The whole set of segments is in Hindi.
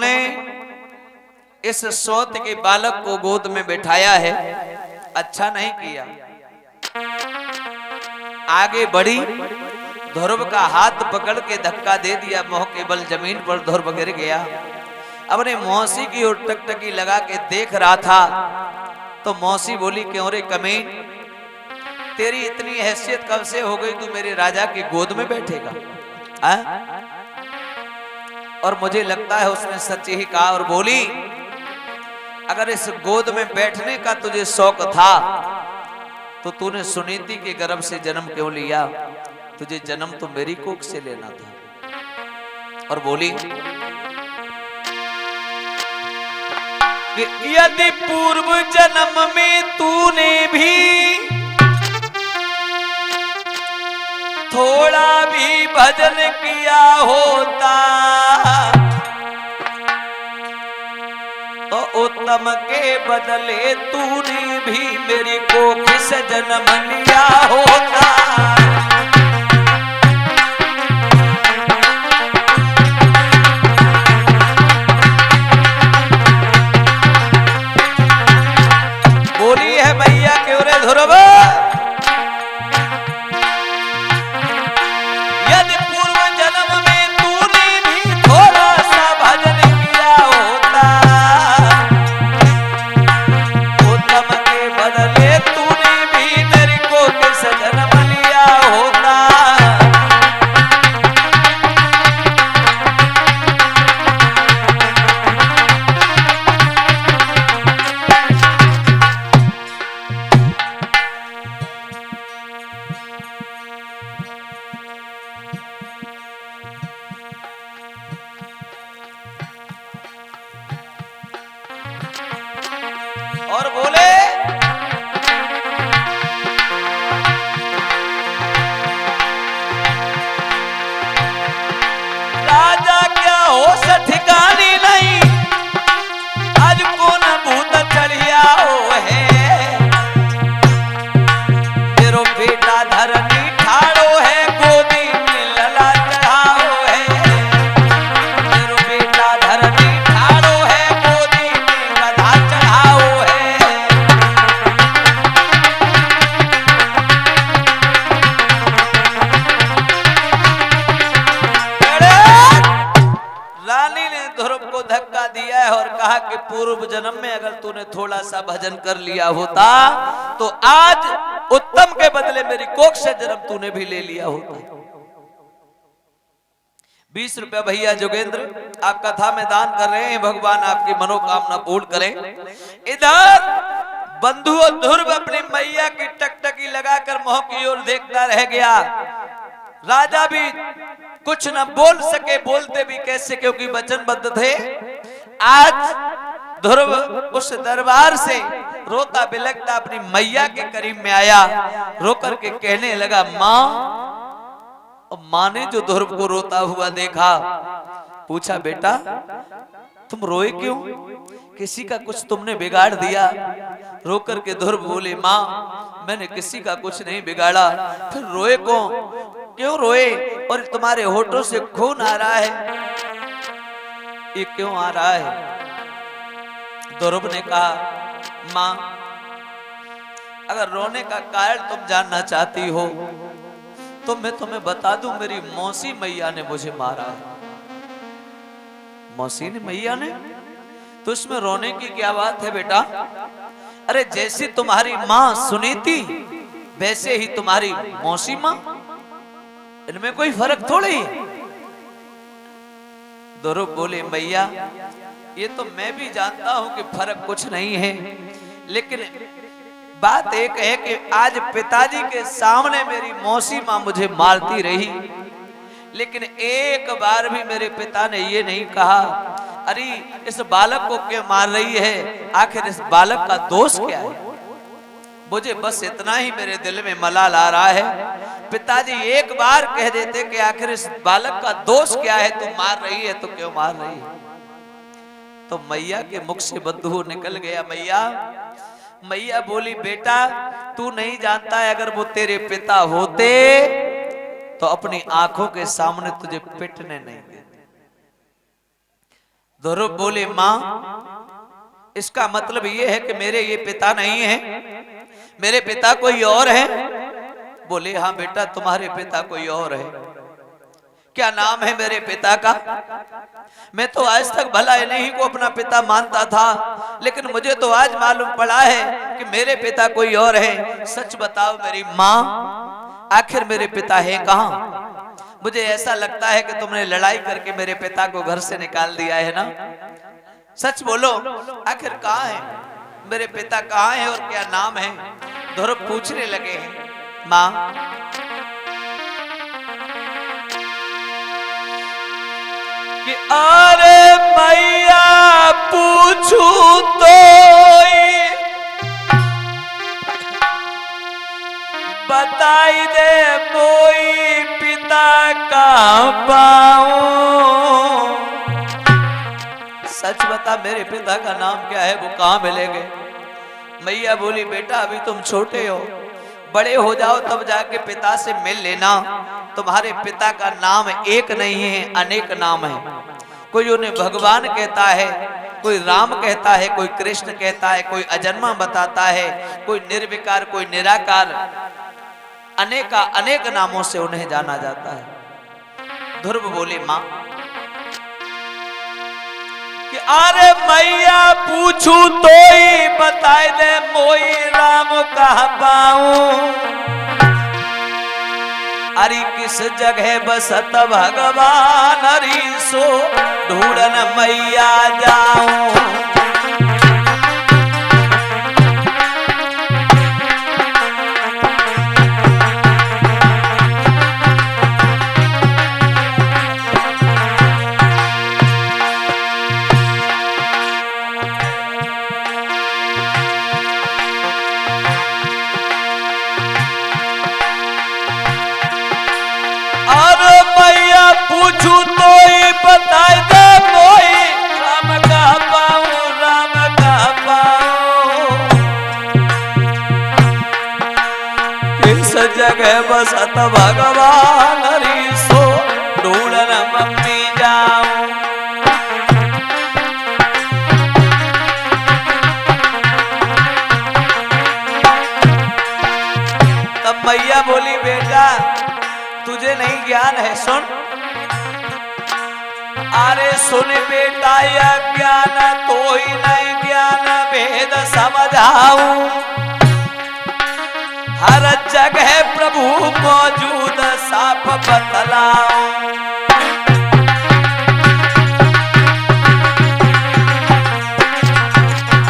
तुमने इस सौत के बालक को गोद में बैठाया है, अच्छा नहीं किया। आगे बढ़ी, ध्रुव का हाथ पकड़ के धक्का दे दिया, मोह के बल जमीन पर ध्रुव गिर गया। अपने मौसी की ओर टकटकी लगा के देख रहा था तो मौसी बोली, क्यों रे कमीन, तेरी इतनी हैसियत कब से हो गई, तू मेरे राजा की गोद में बैठेगा? और मुझे लगता है उसने सच ही कहा और बोली, अगर इस गोद में बैठने का तुझे शौक था तो तूने सुनीति के गर्भ से जन्म क्यों लिया? तुझे जन्म तो मेरी कोख से लेना था। और बोली कि यदि पूर्व जन्म में तूने भी थोड़ा भी भजन किया होता तो उत्तम के बदले तूने भी मेरी कोख से जन्म लिया होता। बोली है मैया क्यों रे ध्रुव, और बोले राजा क्या होश ठिकानी नहीं, आज कौन भूत चढ़िया हो है, तेरो बेटा धरनी ठाड़ो है, गोदी में लला चढ़ाओ है, तेरो बेटा धरनी ठाड़ो है, गोदी में गधा चढ़ाओ है। रानी ने ध्रुव को धक्का दिया है और कहा कि पूर्व जन्म में अगर तूने थोड़ा सा भजन कर लिया होता तो आज उत्तम के बदले मेरी कोख से जन्म तूने भी ले लिया होता। 20 रुपया भैया जोगेंद्र आप कथा में दान कर रहे हैं, भगवान आपकी मनोकामना पूर्ण करें। इधर बंधु और ध्रुव अपनी मैया की टकटकी लगाकर मोह की ओर देखता रह गया। राजा भी कुछ न बोल सके, बोलते भी कैसे क्योंकि वचनबद्ध थे। आज ध्रुव उस दरबार से रोता बिलखता अपनी मैया के करीब में आया, रोकर के कहने लगा, माँ। और माँ ने जो ध्रुव को रोता हुआ देखा, पूछा, बेटा तुम रोए क्यों, किसी का कुछ तुमने बिगाड़ दिया? रोकर के ध्रुव बोले, माँ मैंने किसी का कुछ नहीं बिगाड़ा। फिर रोए क्यों रोए? और तुम्हारे होठों से खून आ रहा है, ये क्यों आ रहा है? ध्रुव ने कहा, माँ अगर रोने का कारण तुम जानना चाहती हो तो मैं तुम्हें बता दूं, मेरी मौसी मैया ने मुझे मारा है। मौसी ने मैया ने? तो इसमें रोने की क्या बात है बेटा? अरे जैसी तुम्हारी माँ सुनीति वैसे ही तुम्हारी मौसी माँ, इनमें कोई फर्क थोड़ी है। ध्रुव बोले, मैया ये तो मैं भी जानता हूं कि फर्क कुछ नहीं है, लेकिन बात एक है कि आज पिताजी के सामने मेरी मौसी माँ मुझे मारती रही, लेकिन एक बार भी मेरे पिता ने ये नहीं कहा, अरे इस बालक को क्यों मार रही है, आखिर इस बालक का दोष क्या है? मुझे बस इतना ही मेरे दिल में मलाल आ रहा है। पिताजी एक बार कह देते कि आखिर इस बालक का दोष क्या है, तू मार रही है तो क्यों मार रही है? तो मैया के मुख से बंधु निकल गया, मैया बोली, बेटा तू नहीं जानता है, अगर वो तेरे पिता होते तो अपनी आंखों के सामने तुझे पिटने नहीं देते। ध्रुव बोले मां इसका मतलब ये है कि मेरे ये पिता नहीं है, मेरे पिता कोई और है? बोले हाँ बेटा तुम्हारे पिता कोई और है। क्या नाम है मेरे पिता का? मैं तो आज तक भला इन्हीं को अपना पिता मानता था, लेकिन मुझे तो आज मालूम पड़ा है कि मेरे पिता कोई और है। सच बताओ मेरी माँ, आखिर मेरे पिता है कहाँ? मुझे ऐसा लगता है कि तुमने लड़ाई करके मेरे पिता को घर से निकाल दिया है ना। सच बोलो, आखिर कहाँ है मेरे पिता, कहाँ है और क्या नाम है? ध्रुव पूछने लगे हैं माँ कि अरे मैया पूछू तो बताई दे कोई पिता का पाऊं। सच बता मेरे पिता का नाम क्या है, वो कहाँ मिलेंगे? मैया बोली बेटा अभी तुम छोटे हो, बड़े हो जाओ तब जाके पिता से मिल लेना। तुम्हारे पिता का नाम एक नहीं है, अनेक नाम है। कोई उन्हें भगवान कहता है, कोई राम कहता है, कोई कृष्ण कहता है, कोई अजन्मा बताता है, कोई निर्विकार, कोई निराकार। अनेक नामों से उन्हें जाना जाता है। ध्रुव बोले मां कि अरे मैया पूछू तो ही बताए दे मोई राम कहाँ पाऊं। अरे किस जगह बसत भगवान, हरि सो ढूंढन मैया जाऊं। पूछू तो ही बताए दे कोई राम का पाऊं, राम का पाऊं। किस जगह बसत भगवान, हरि सो ढूंढन मम्मी जाऊं। तब मैया बोली बेटा तुझे नहीं ज्ञान है, सुन। अरे सुन बेटा यह ज्ञान तो ही नहीं ज्ञान भेद समझाऊं। हर जगह प्रभु मौजूद साफ बतलाऊं।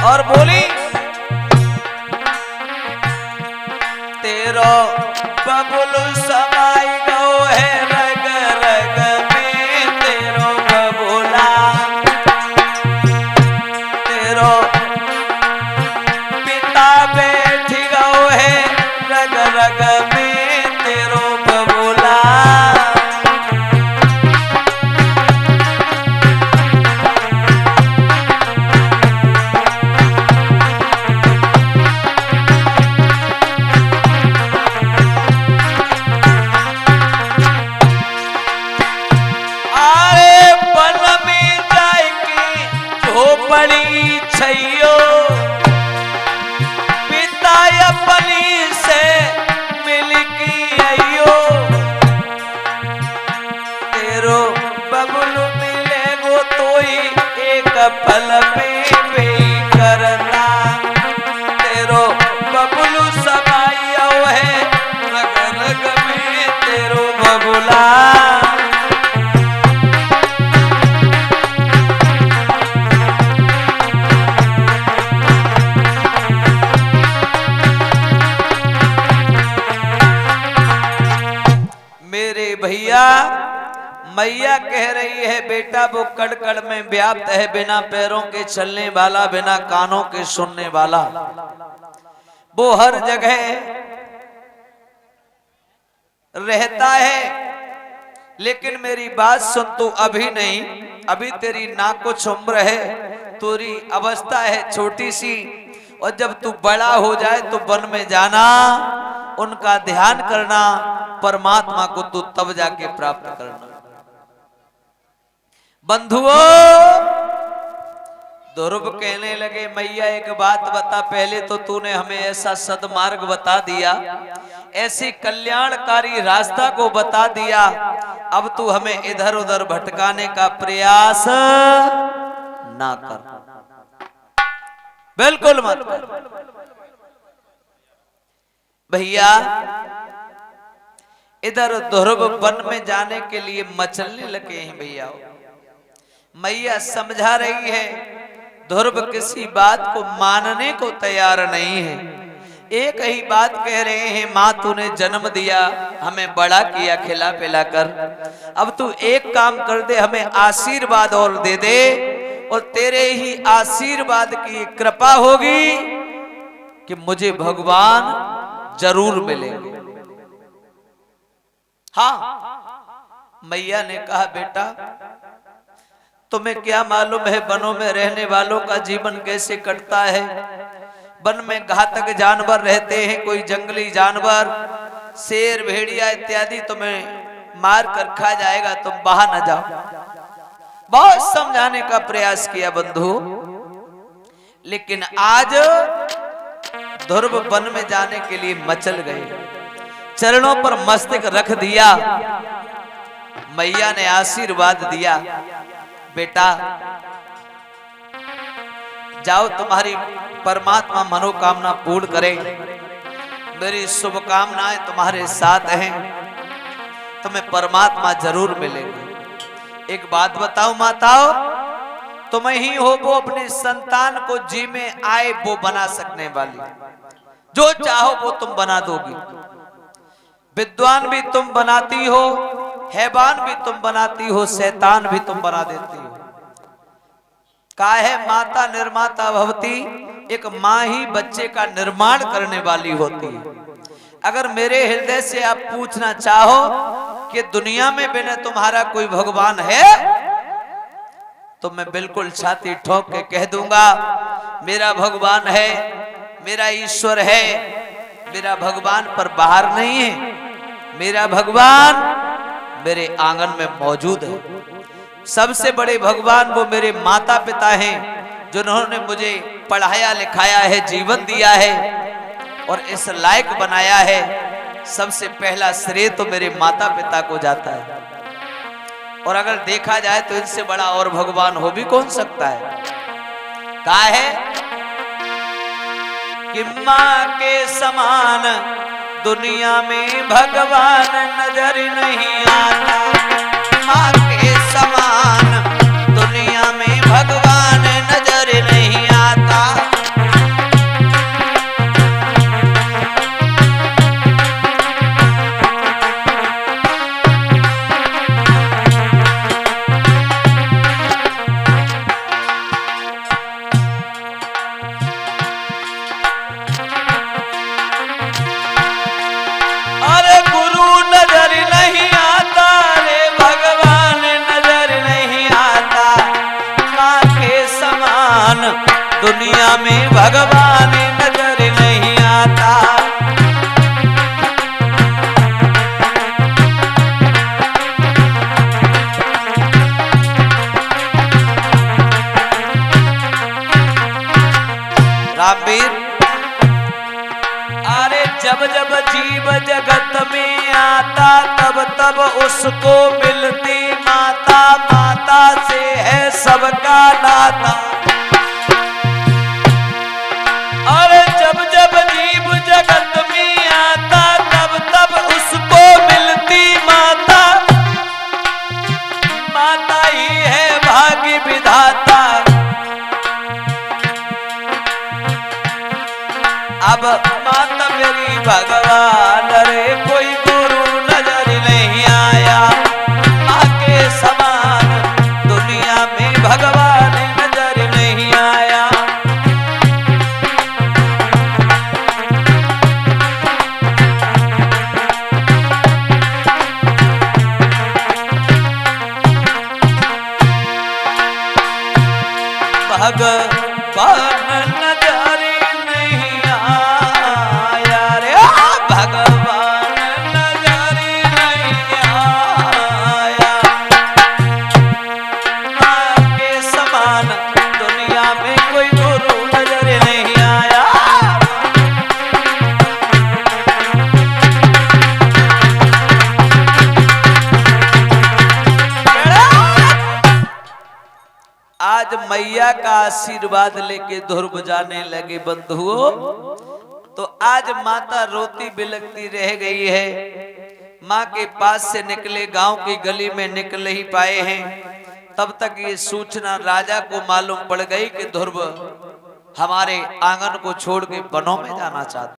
और बोली तेरो बबुल समाई गो है रग रग में, तेरो बबुला तेरो पिता बैठ गो है रग रग में, तेरो बबुला। बड़ी छैयो पिता अपनी से मिल की आइयो। तेरो बबुल मिले गो तो ही एक पल में भी करना। तेरो बबुल समायो है रग रग में, तेरो बबुला। भैया मैया कह रही है बेटा वो कड़ कड़ में व्याप्त है, बिना पैरों के चलने वाला, बिना कानों के सुनने वाला, वो हर जगह रहता है। लेकिन मेरी बात सुन, तू अभी नहीं, अभी तेरी ना कुछ उम्र है, तेरी अवस्था है छोटी सी, और जब तू बड़ा हो जाए तो वन में जाना, उनका ध्यान करना, परमात्मा को तू तब जाके प्राप्त करना। बंधुओं ध्रुव कहने लगे मैया एक बात बता, पहले तो तूने हमें ऐसा सदमार्ग बता दिया, ऐसी कल्याणकारी रास्ता को बता दिया, अब तू हमें इधर उधर भटकाने का प्रयास ना कर, बिल्कुल मत कर। भैया इधर ध्रुव वन में जाने के लिए मचलने लगे हैं भैया। मैया समझा रही है, ध्रुव किसी बात को मानने को तैयार नहीं है। एक ही बात कह रहे हैं, माँ तूने जन्म दिया, हमें बड़ा किया खिला पिला कर, अब तू एक काम कर दे, हमें आशीर्वाद और दे दे, और तेरे ही आशीर्वाद की कृपा होगी कि मुझे भगवान जरूर मिलेंगे। हाँ, मैया ने कहा बेटा तुम्हें क्या मालूम है वनों में रहने वालों का जीवन कैसे कटता है। वन में घातक जानवर रहते हैं, कोई जंगली जानवर शेर भेड़िया इत्यादि तुम्हें मार कर खा जाएगा, तुम बाहर न जाओ। बहुत समझाने का प्रयास किया बंधु, लेकिन आज ध्रुव वन में जाने के लिए मचल गए, चरणों पर मस्तक रख दिया। मैया ने आशीर्वाद दिया, बेटा जाओ तुम्हारी परमात्मा मनोकामना पूर्ण करे, मेरी शुभकामनाएं तुम्हारे साथ हैं, तुम्हें परमात्मा जरूर मिलेंगे। एक बात बताओ माताओ, तुम ही हो वो अपने संतान को जी में आए वो बना सकने वाली, जो चाहो वो तुम बना दोगी। विद्वान भी तुम बनाती हो, हैवान भी तुम बनाती हो, शैतान भी तुम बना देती हो। काहे माता निर्माता भवती, एक माँ ही बच्चे का निर्माण करने वाली होती है। अगर मेरे हृदय से आप पूछना चाहो कि दुनिया में बिना तुम्हारा कोई भगवान है, तो मैं बिल्कुल छाती ठोक के कह दूंगा मेरा भगवान है, मेरा ईश्वर है। मेरा भगवान पर बाहर नहीं है, मेरा भगवान मेरे आंगन में मौजूद है। सबसे बड़े भगवान वो मेरे माता पिता हैं, जिन्होंने मुझे पढ़ाया लिखाया है, जीवन दिया है और इस लायक बनाया है। सबसे पहला श्रेय तो मेरे माता पिता को जाता है, और अगर देखा जाए तो इनसे बड़ा और भगवान हो भी कौन सकता है। कहा है कि माँ के समान दुनिया में भगवान नजर नहीं आता, माँ के समान दुनिया में भगवान नजर नहीं आता। दुनिया में भगवान नजर नहीं आता। रामवीर, अरे जब जब जीव जगत में आता तब तब उसको मिलती माता, माता से है सबका नाता। जब जब जीव जगत में आता तब तब उसको मिलती माता, माता ही है भाग्य विधाता। अब माता मेरी भगवान, रे कोई गुरु नजर नहीं आया, माँ के समान दुनिया में भगवान नजर नहीं आया। भगवान नजर नहीं आया रे, भगवान नजर नहीं आया, माँ के समान दुनिया में मैया का आशीर्वाद लेके ध्रुव जाने लगे बंधुओं। तो आज माता रोती बिलखती रह गई है। माँ के पास से निकले, गांव की गली में निकल ही पाए हैं, तब तक ये सूचना राजा को मालूम पड़ गई कि ध्रुव हमारे आंगन को छोड़ के वनों में जाना चाहते।